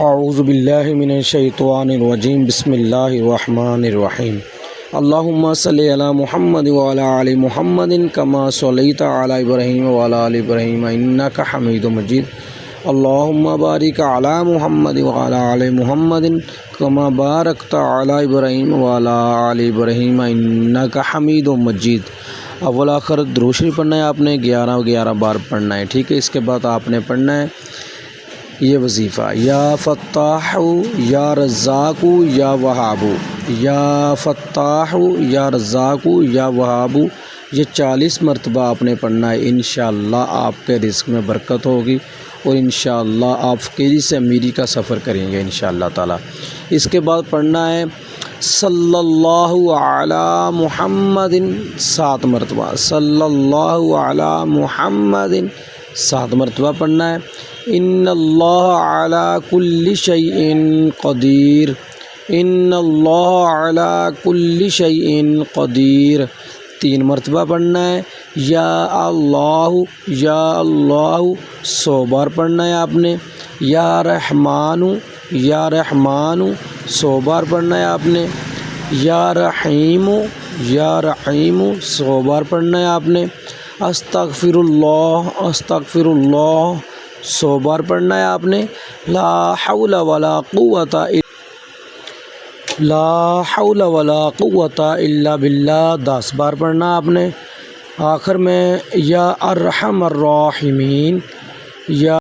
اعوذ باللہ من الشیطان الرجیم بسم اللہ الرحمن الرحیم اللہم صلی علی محمد وعلی آل محمد کما صلیت علی ابراہیم وعلی آل ابراہیم انک حمید مجید اللہم بارک علی محمد وعلی آل محمد کما بارکت علی ابراہیم وعلی آل ابراہیم انک حمید مجید۔ اول آخر درود شریف پڑھنا ہے آپ نے 11 بار پڑھنا ہے، ٹھیک ہے۔ اس کے بعد آپ نے پڑھنا ہے یہ وظیفہ، یا فتاح یا رزاق یا وہاب، یا فتاح یا رزاق یا وہاب، یہ 40 مرتبہ آپ نے پڑھنا ہے۔ انشاءاللہ آپ کے رزق میں برکت ہوگی اور انشاءاللہ آپ کیری سے امیری کا سفر کریں گے انشاءاللہ تعالی۔ اس کے بعد پڑھنا ہے صلی اللہ علی محمد 7 مرتبہ، صلی اللہ علی محمد 7 مرتبہ پڑھنا ہے۔ ان اللہ علی کل شیء قدیر، ان اللہ علی کل شیء قدیر 3 مرتبہ پڑھنا ہے۔ یا اللہ 100 بار پڑھنا ہے آپ نے۔ یا رحمان 100 بار پڑھنا ہے آپ نے۔ یا رحیم 100 بار پڑھنا ہے آپ نے۔ استغفر اللہ 100 بار پڑھنا ہے آپ نے۔ لا حول ولا قوت الا باللہ 10 بار پڑھنا آپ نے۔ آخر میں یا ارحم الراحمین، یا